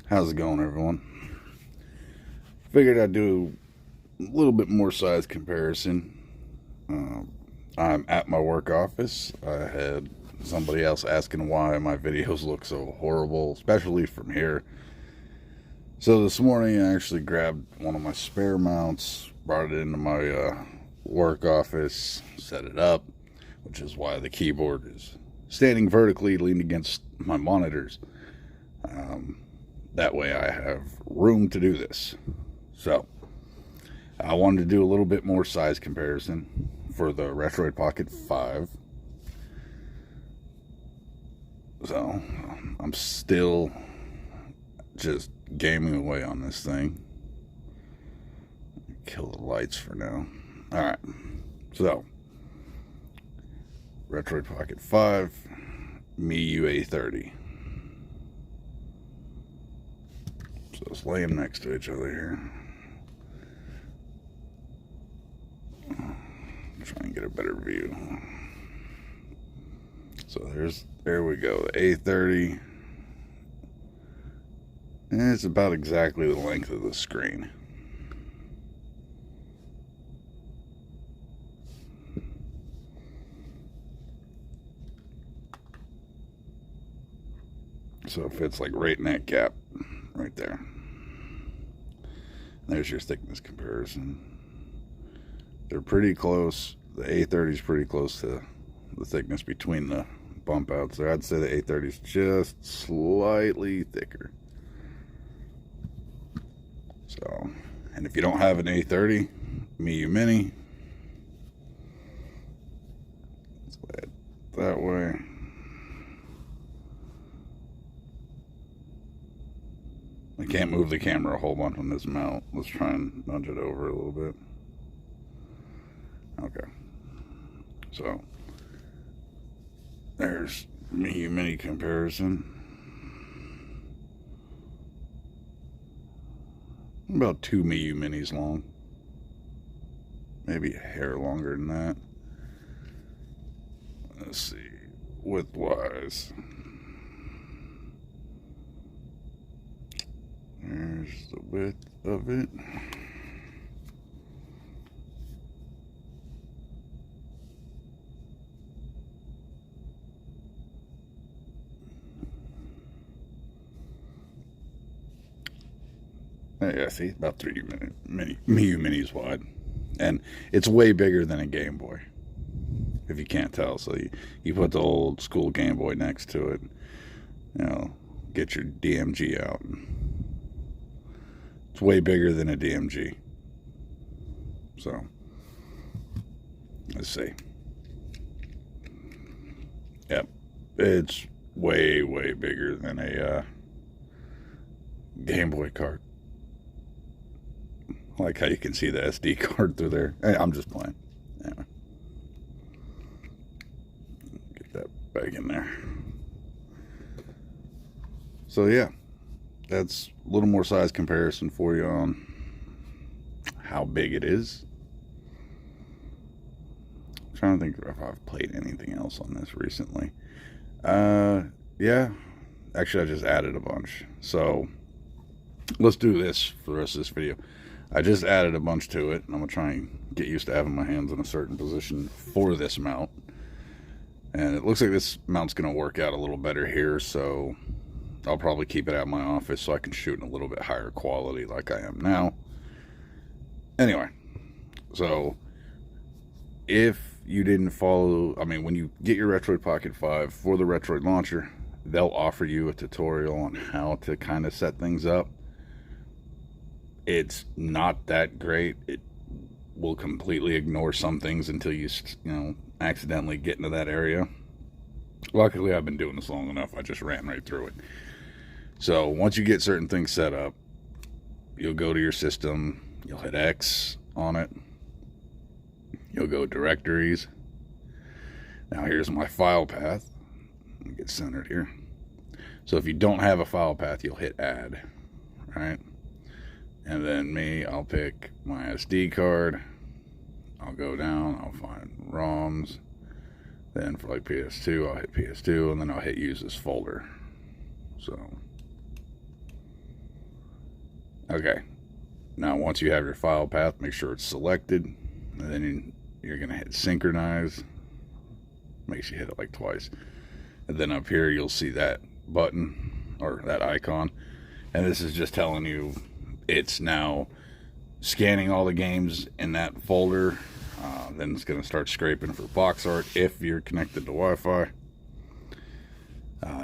How's it going, everyone? Figured I'd do a little bit more size comparison. I'm at my work office. I had somebody else asking why my videos look so horrible, especially from here. So this morning I actually grabbed one of my spare mounts, brought it into my work office, set it up, which is why the keyboard is standing vertically, leaned against my monitors. That way I have room to do this. So I wanted to do a little bit more size comparison for the Retroid Pocket 5. So I'm still just gaming away on this thing. Kill the lights for now. Alright, so Retroid Pocket 5, Miu A30. So let's lay them next to each other here. Try and get a better view. So there we go, the A30. And it's about exactly the length of the screen. So it fits like right in that gap right there. There's your thickness comparison. They're pretty close. The A30 is pretty close to the thickness between the bump outs there. I'd say the A30 is just slightly thicker. So, and if you don't have an A30, Miu Mini, let's lay it that way. I can't move the camera a whole bunch on this mount. Let's try and nudge it over a little bit. Okay. So, there's Miu Mini comparison. About 2 Miu Minis long. Maybe a hair longer than that. Let's see. Width-wise. There's the width of it. Yeah, see, about 3 Miu Minis wide. And it's way bigger than a Game Boy, if you can't tell. So you put the old school Game Boy next to it, you know, get your DMG out. It's way bigger than a DMG. So, let's see. Yep, it's way, way bigger than a Game Boy card. I like how you can see the SD card through there. Hey, I'm just playing. Anyway. Get that back in there. So yeah, that's a little more size comparison for you on how big it is. I'm trying to think if I've played anything else on this recently. Yeah, actually I just added a bunch. So let's do this for the rest of this video. I just added a bunch to it, and I'm going to try and get used to having my hands in a certain position for this mount. And it looks like this mount's going to work out a little better here, so I'll probably keep it at my office so I can shoot in a little bit higher quality like I am now. Anyway, so if you didn't follow, I mean, when you get your Retroid Pocket 5 for the Retroid launcher, they'll offer you a tutorial on how to kind of set things up. It's not that great. It will completely ignore some things until you know, accidentally get into that area. Luckily, I've been doing this long enough. I just ran right through it. So once you get certain things set up, you'll go to your system. You'll hit X on it. You'll go directories. Now here's my file path. Let me get centered here. So if you don't have a file path, you'll hit add, right? And then I'll pick my SD card. I'll go down, I'll find ROMs. Then for like PS2, I'll hit PS2, and then I'll hit use this folder. So Okay. Now, once you have your file path, make sure it's selected. And then you're going to hit synchronize. Makes you hit it like twice. And then up here, you'll see that button or that icon. And this is just telling you it's now scanning all the games in that folder. Then it's going to start scraping for box art if you're connected to Wi-Fi.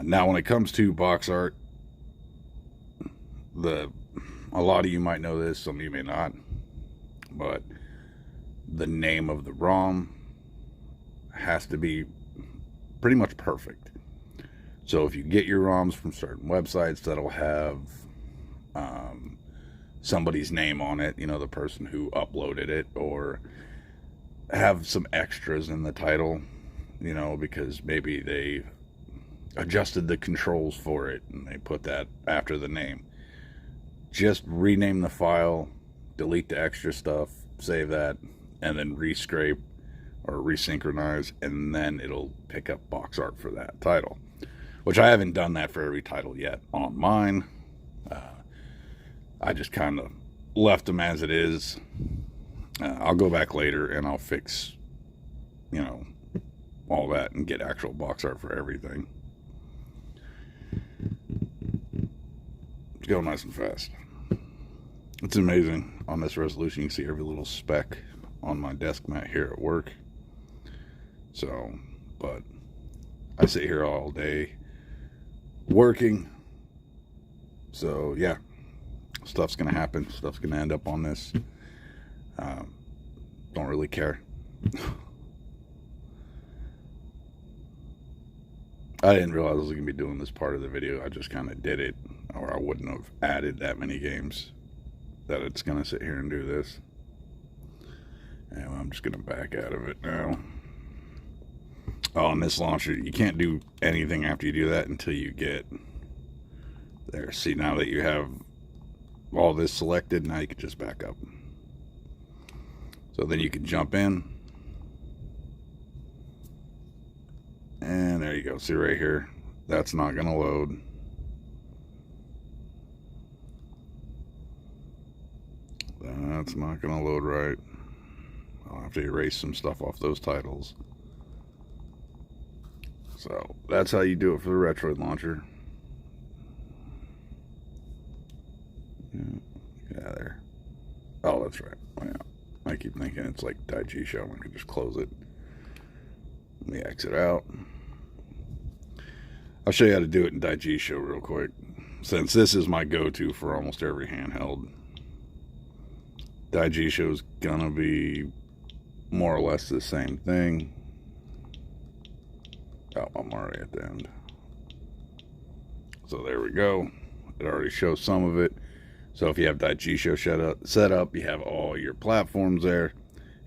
Now, when it comes to box art, a lot of you might know this, some of you may not, but the name of the ROM has to be pretty much perfect. So if you get your ROMs from certain websites that'll have somebody's name on it, you know, the person who uploaded it, or have some extras in the title, you know, because maybe they adjusted the controls for it and they put that after the name. Just rename the file, delete the extra stuff, save that, and then rescrape or resynchronize, and then it'll pick up box art for that title. Which I haven't done that for every title yet on mine. I just kind of left them as it is. I'll go back later and I'll fix, you know, all that and get actual box art for everything. It's going nice and fast. It's amazing. On this resolution, you can see every little speck on my desk mat here at work. So, but I sit here all day working. So, yeah, stuff's going to happen. Stuff's going to end up on this. Don't really care. I didn't realize I was going to be doing this part of the video. I just kind of did it, or I wouldn't have added that many games that it's going to sit here and do this. And I'm just going to back out of it now. Oh, and this launcher, you can't do anything after you do that until you get there. See, now that you have all this selected, now you can just back up. So then you can jump in. And there you go. See right here, that's not going to load. That's not going to load right. I'll have to erase some stuff off those titles. So that's how you do it for the retroid launcher. Yeah, there. Oh, that's right. Yeah. I keep thinking it's like Digi Show. I can just close it. Let me exit out. I'll show you how to do it in Digi Show real quick, since this is my go-to for almost every handheld. Digi Show is gonna be more or less the same thing. Oh, I'm already at the end. So there we go. It already shows some of it. So if you have Digi Show set up, you have all your platforms there.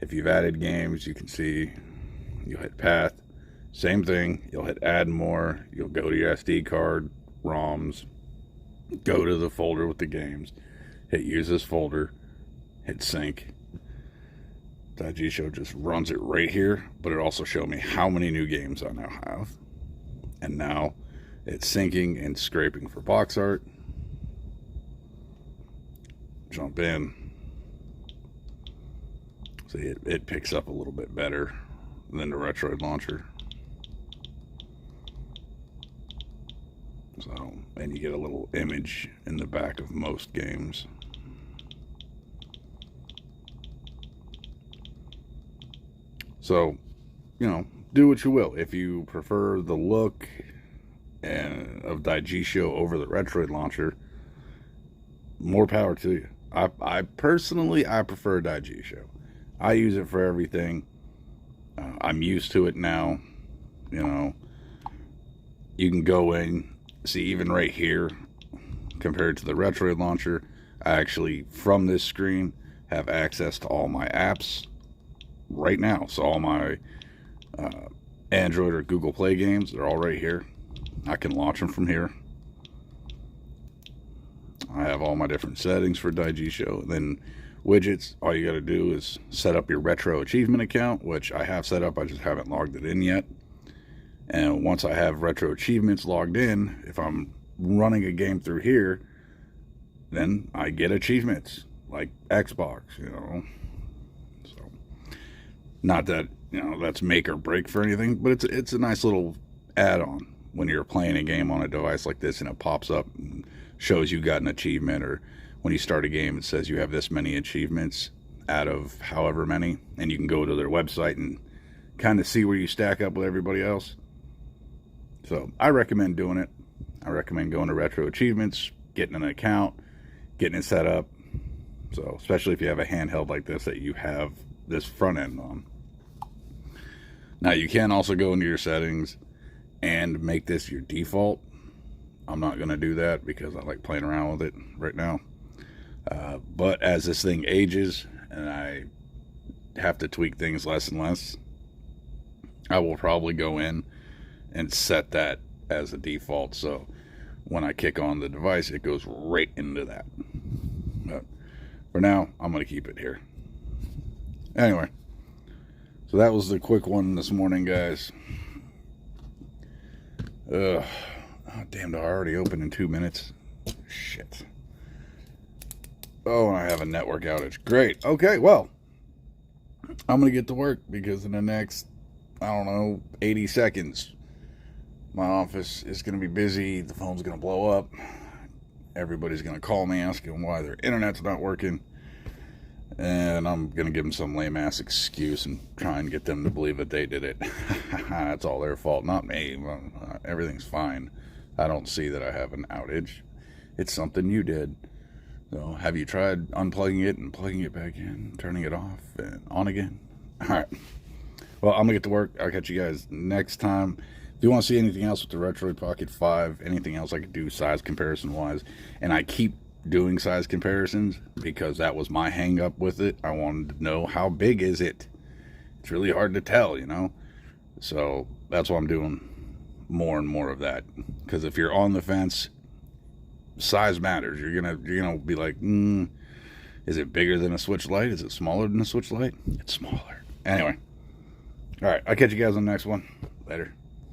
If you've added games, you can see, you'll hit path. Same thing, you'll hit add more. You'll go to your SD card, ROMs, go to the folder with the games, hit use this folder, hit sync. Digi Show just runs it right here, but it also showed me how many new games I now have. And now it's syncing and scraping for box art. Jump in. See, it picks up a little bit better than the retroid launcher. So, and you get a little image in the back of most games. So, you know, do what you will. If you prefer the look of Digi Show over the retroid launcher, more power to you. I personally prefer Digi Show. I use it for everything. I'm used to it now. You know, you can go in, see even right here, compared to the retroid launcher, I actually, from this screen, have access to all my apps right now. So all my Android or Google Play games, they're all right here. I can launch them from here. I have all my different settings for Digi Show. And then widgets, all you got to do is set up your retro achievement account, which I have set up, I just haven't logged it in yet. And once I have retro achievements logged in, if I'm running a game through here, then I get achievements like Xbox, you know. So, not that, you know, that's make or break for anything, but it's a nice little add-on when you're playing a game on a device like this and it pops up and shows you got an achievement, or when you start a game it says you have this many achievements out of however many, and you can go to their website and kind of see where you stack up with everybody else. So I recommend doing it. I recommend going to Retro Achievements, getting an account, getting it set up. So especially if you have a handheld like this that you have this front end on. Now you can also go into your settings and make this your default. I'm not going to do that because I like playing around with it right now. But as this thing ages and I have to tweak things less and less, I will probably go in and set that as a default. So when I kick on the device, it goes right into that. But for now, I'm going to keep it here. Anyway, so that was the quick one this morning, guys. Oh, damn, I already opened in 2 minutes. Shit. Oh, I have a network outage. Great. Okay, well, I'm going to get to work because in the next, I don't know, 80 seconds, my office is going to be busy. The phone's going to blow up. Everybody's going to call me asking why their internet's not working. And I'm going to give them some lame-ass excuse and try and get them to believe that they did it. It's all their fault, not me. Everything's fine. I don't see that I have an outage. It's something you did. So, have you tried unplugging it and plugging it back in, turning it off and on again? All right. Well, I'm going to get to work. I'll catch you guys next time. If you want to see anything else with the Retroid Pocket 5, anything else I could do size comparison-wise, and I keep doing size comparisons because that was my hang-up with it. I wanted to know how big is it. It's really hard to tell, you know. So that's why I'm doing more and more of that. Because if you're on the fence, size matters. You're gonna be like, is it bigger than a Switch Lite? Is it smaller than a Switch Lite? It's smaller. Anyway, all right. I'll catch you guys on the next one. Later.